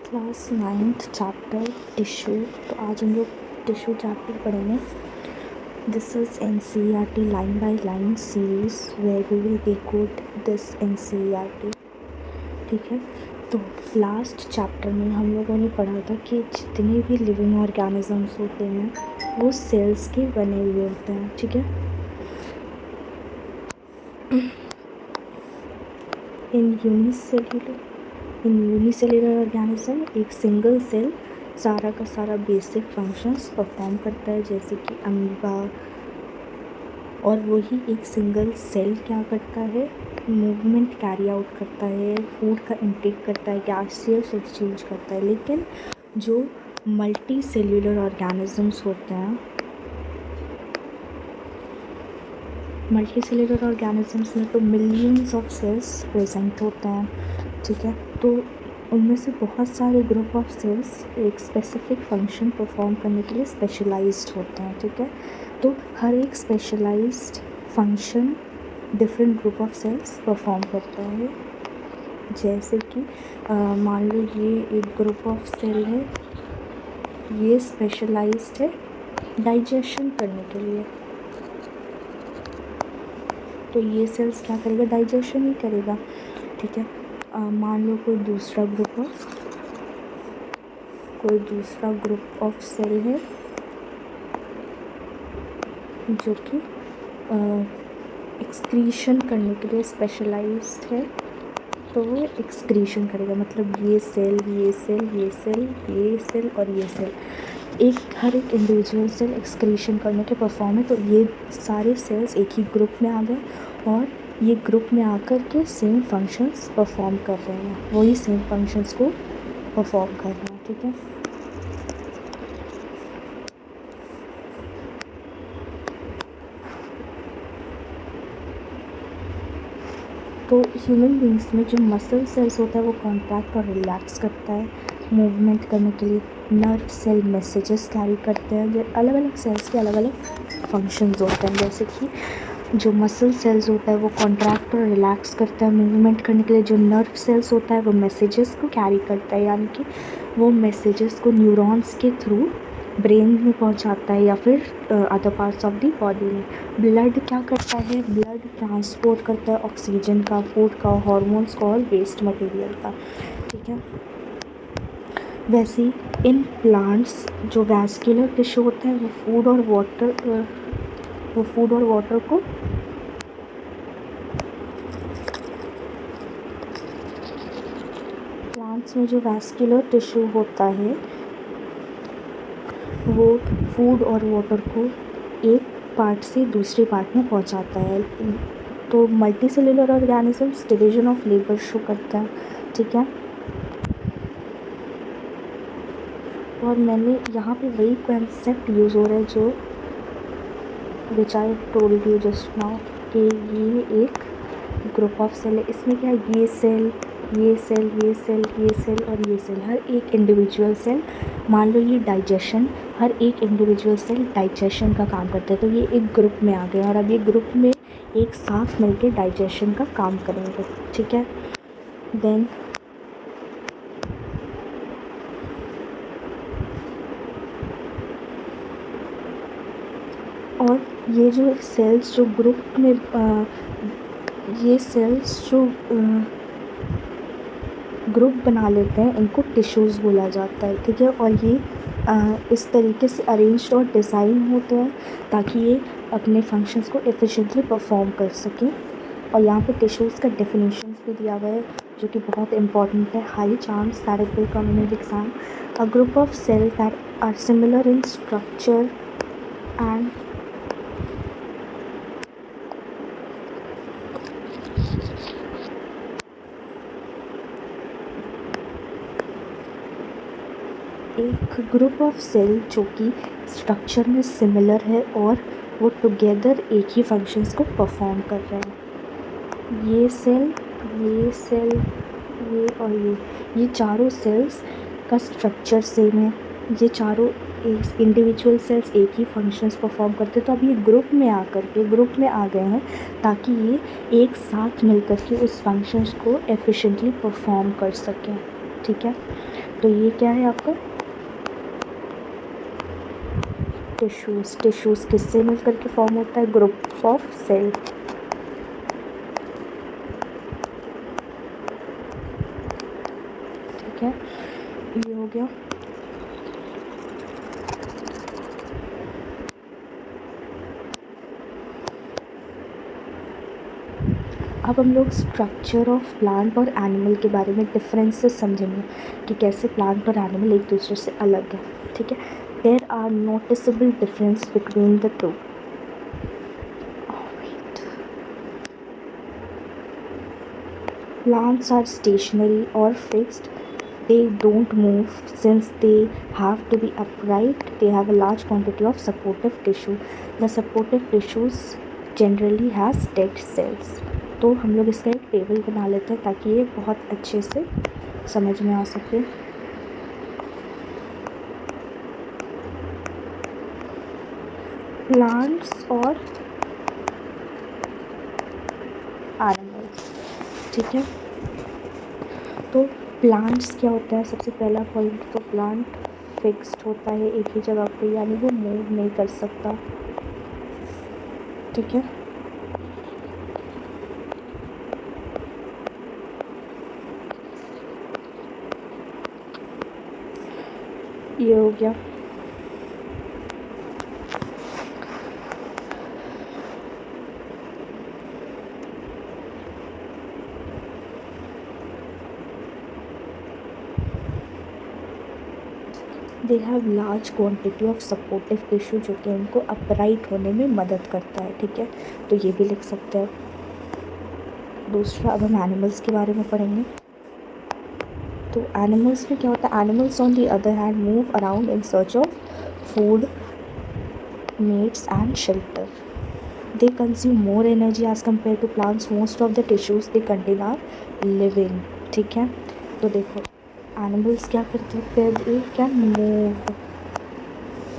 Class 9th chapter tissue. तो आज हम लोग टिश्यू चैप्टर पढ़ेंगे। This is NCERT line by line series where we will decode this NCERT। ठीक है, तो लास्ट चैप्टर में हम लोगों ने पढ़ा था कि जितने भी लिविंग ऑर्गेनिजम्स होते हैं वो सेल्स के बने हुए होते हैं। ठीक है, इन यूनिसेल्युलर ऑर्गेनिज्म एक सिंगल सेल सारा का सारा बेसिक फंक्शंस परफॉर्म करता है, जैसे कि अमीबा। और वही एक सिंगल सेल क्या करता है, मूवमेंट कैरी आउट करता है, फूड का इंटेक करता है, गैसियस एक्सचेंज करता है। लेकिन जो मल्टी सेल्युलर ऑर्गेनिजम्स होते हैं, मल्टी सेल्युलर ऑर्गेनिजम्स में तो मिलियंस ऑफ सेल्स प्रेजेंट होते हैं। ठीक है, तो उनमें से बहुत सारे ग्रुप ऑफ सेल्स एक स्पेसिफिक फंक्शन परफॉर्म करने के लिए स्पेशलाइज्ड होते हैं। ठीक है, तो हर एक specialized function different group of cells perform करता है। जैसे कि मान लो ये एक ग्रुप ऑफ सेल है, ये स्पेशलाइज्ड है डाइजेशन करने के लिए, तो ये सेल्स क्या करेगा, डाइजेशन ही करेगा। ठीक है, मान लो कोई दूसरा ग्रुप ऑफ सेल है जो कि एक्सक्रीशन करने के लिए स्पेशलाइज्ड है, तो वो एक्सक्रीशन करेगा। मतलब ये सेल और ये सेल हर एक इंडिविजुअल सेल एक्सक्रीशन करने के परफॉर्म है। तो ये सारे सेल्स एक ही ग्रुप में आ गए और ये ग्रुप में आकर के सेम फंक्शंस परफॉर्म कर रहे हैं, वही सेम फंक्शंस को परफॉर्म कर रहे हैं। ठीक है, तो ह्यूमन बींग्स में जो मसल सेल्स होता है वो कॉन्ट्रैक्ट और रिलैक्स करता है मूवमेंट करने के लिए। नर्व सेल मैसेजेस कैरी करते हैं, जो अलग अलग सेल्स के अलग अलग फंक्शंस होते हैं। जैसे कि जो मसल सेल्स होता है वो कॉन्ट्रैक्ट और रिलैक्स करता है मूवमेंट करने के लिए। जो नर्व सेल्स होता है वो मैसेजेस को कैरी करता है, यानी कि वो मैसेजेस को न्यूरॉन्स के थ्रू ब्रेन में पहुंचाता है या फिर other parts of the body में। ब्लड क्या करता है, ब्लड ट्रांसपोर्ट करता है ऑक्सीजन का, फूड का, हार्मोन्स का और वेस्ट मटेरियल का। ठीक है, वैसे ही इन प्लांट्स जो वैस्कुलर टिश्यू होता है वो फूड और वाटर को प्लांट्स में जो वैस्कुलर टिश्यू होता है वो फूड और वाटर को एक पार्ट से दूसरे पार्ट में पहुंचाता है। तो multi cellular organisms division of labour show करता है। ठीक है, और मैंने यहाँ पे वही कॉन्सेप्ट यूज़ हो रहा है जो which I told you just now, कि ये एक ग्रुप ऑफ सेल है। इसमें क्या है, ये सेल और ये सेल, हर एक इंडिविजुअल सेल, मान लो ये डाइजेशन, हर एक इंडिविजुअल सेल डाइजेशन का काम करता है। तो ये एक ग्रुप में आ गए और अब ये ग्रुप में एक साथ मिलके डाइजेशन का काम करेंगे। ठीक है, देन और ये जो सेल्स जो ग्रुप में ये सेल्स जो ग्रुप बना लेते हैं इनको टिश्यूज़ बोला जाता है। ठीक है, और ये इस तरीके से अरेंज्ड और डिज़ाइन होते हैं ताकि ये अपने फंक्शंस को एफिशिएंटली परफॉर्म कर सकें। और यहाँ पे टिश्यूज़ का डेफिनेशंस भी दिया गया है जो कि बहुत इंपॉर्टेंट है। High chance that it will come in exam. A group of cell that are similar in structure and एक ग्रुप ऑफ सेल जो कि स्ट्रक्चर में सिमिलर है और वो टुगेदर एक ही फंक्शंस को परफॉर्म कर रहे हैं। ये और ये चारों सेल्स का स्ट्रक्चर सेम है, ये चारों इंडिविजुअल सेल्स एक ही फंक्शंस परफॉर्म करते हैं। तो अब ये ग्रुप में आ गए हैं ताकि ये एक साथ मिलकर के उस फंक्शंस को एफिशिएंटली परफॉर्म कर सकें। ठीक है। तो ये क्या है आपका टिश्यूज़। टिश्यूज़ किससे मिल करके फॉर्म होता है, ग्रुप ऑफ सेल। ठीक है, ये हो गया। अब हम लोग स्ट्रक्चर ऑफ प्लांट और एनिमल के बारे में डिफरेंसेस समझेंगे कि कैसे प्लांट और एनिमल एक दूसरे से अलग है। ठीक है, there are noticeable difference between the two. Plants are stationary or fixed. They don't move since they have to be upright. They have a large quantity of supportive tissue. The supportive tissues generally has dead cells. तो हम लोग इसका एक table बना लेते हैं ताकि ये बहुत अच्छे से समझ में आ सके। प्लांट्स और एनिमल्स। ठीक है, तो प्लांट्स क्या होता है, सबसे पहला पॉइंट तो प्लांट फिक्स्ड होता है एक ही जगह पे, यानी वो मूव नहीं कर सकता। ठीक है, ये हो गया। They have large quantity of supportive tissue जो कि उनको अपराइट होने में मदद करता है। ठीक है, तो ये भी लिख सकते हैं। दूसरा, अब हम एनिमल्स के बारे में पढ़ेंगे। तो एनिमल्स में क्या होता है, animals on the other hand move around in search of food, mates and shelter. They consume more energy as compared to plants. Most of the tissues they contain are living. ठीक है, तो देखो animals क्या करते हैं, they can move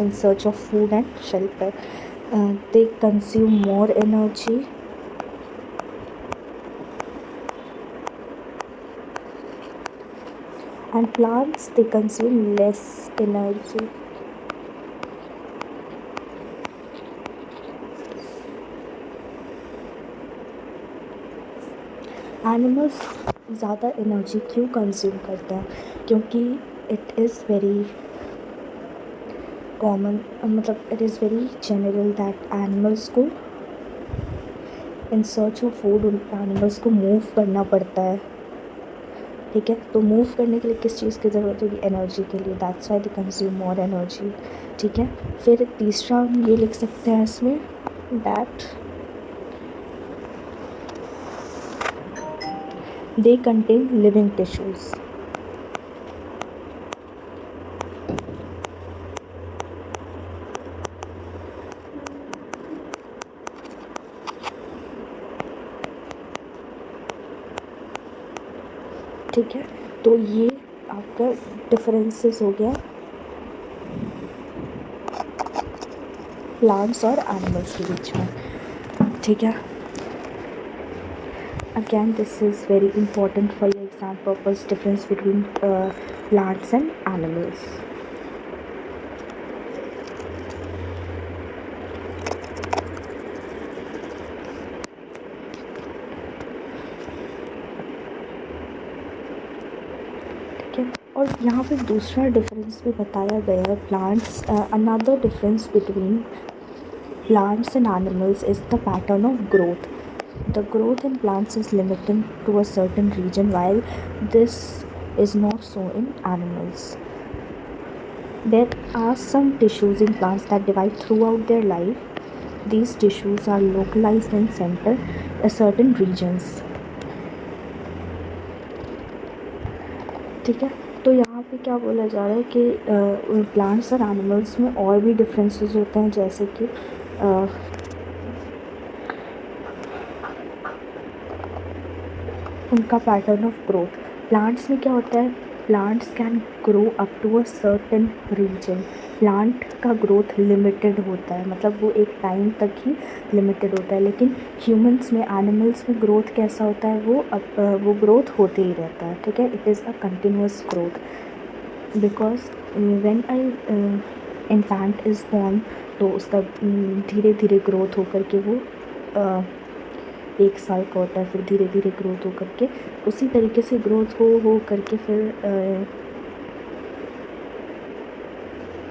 in search of food and shelter. They consume more energy and plants they consume less energy. Animals ज़्यादा energy क्यों consume करते हैं, क्योंकि इट इज़ वेरी कॉमन, मतलब it is very general that animals को in search of food, उन animals को move करना पड़ता है। ठीक है, तो मूव करने के लिए किस चीज़ की ज़रूरत होगी, एनर्जी के लिए। That's why they consume more energy. ठीक है, फिर तीसरा हम ये लिख सकते हैं इसमें that they contain living tissues. ठीक है, तो ये आपका डिफरेंसेस हो गया प्लांट्स और एनिमल्स के बीच में। ठीक है, again this is very important for your exam purpose, difference between plants and animals. ठीक है, और यहाँ पे दूसरा डिफरेंस भी बताया गया है, plants, another difference between plants and animals is the pattern of growth. The growth in plants is limited to a certain region, while this is not so in animals. There are some tissues in plants that divide throughout their life. These tissues are localized in center, certain regions. ठीक है, तो यहाँ पे क्या बोला जा रहा है कि प्लांट्स और एनिमल्स में और भी डिफरेंसेस होते हैं, जैसे कि उनका पैटर्न ऑफ ग्रोथ। प्लांट्स में क्या होता है, plants can grow up to a certain region. Plant का ग्रोथ लिमिटेड होता है, मतलब वो एक टाइम तक ही लिमिटेड होता है, लेकिन ह्यूमंस में, एनिमल्स में ग्रोथ कैसा होता है, वो ग्रोथ होते ही रहता है, ठीक है। It is a continuous growth because when infant is born, तो उसका धीरे धीरे ग्रोथ होकर के वो 1 साल का होता है, फिर धीरे धीरे ग्रोथ हो करके उसी तरीके से ग्रोथ हो करके फिर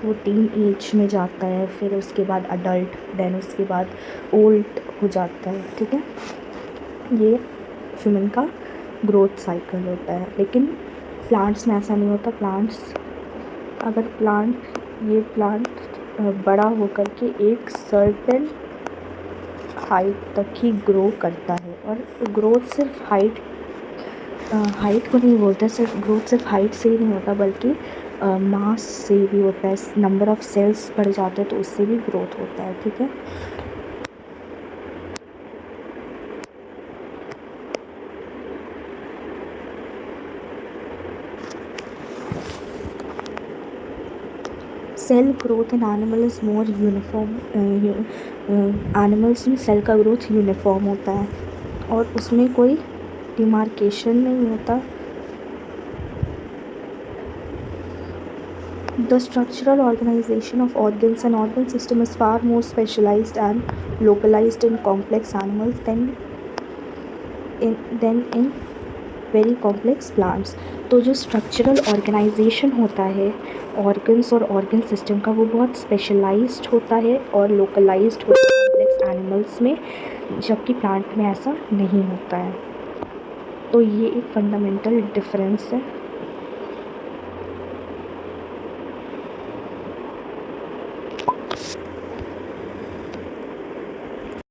वो टीन एज में जाता है, फिर उसके बाद अडल्ट, देन उसके बाद ओल्ड हो जाता है, ठीक है। ये ह्यूमन का ग्रोथ साइकिल होता है, लेकिन प्लांट्स में ऐसा नहीं होता। अगर प्लांट बड़ा होकर के एक सर्टेन हाइट तक ही ग्रो करता है, और ग्रोथ सिर्फ हाइट को नहीं बोलते, सिर्फ हाइट से ही नहीं होता, बल्कि मास से भी होता है। नंबर ऑफ सेल्स बढ़ जाते हैं तो उससे भी ग्रोथ होता है, ठीक है। Cell growth in animal is more uniform. Animals में सेल का ग्रोथ यूनिफॉर्म होता है और उसमें कोई डिमार्केशन नहीं होता। The structural organization of organs and organ system is far more specialized and localized in complex animals than in very complex plants. तो जो स्ट्रक्चरल ऑर्गेनाइजेशन होता है ऑर्गन्स और ऑर्गन सिस्टम का, वो बहुत स्पेशलाइज्ड होता है और लोकलाइज्ड होता है कॉम्प्लेक्स एनिमल्स में, जबकि प्लांट में ऐसा नहीं होता है। तो ये एक फंडामेंटल डिफरेंस है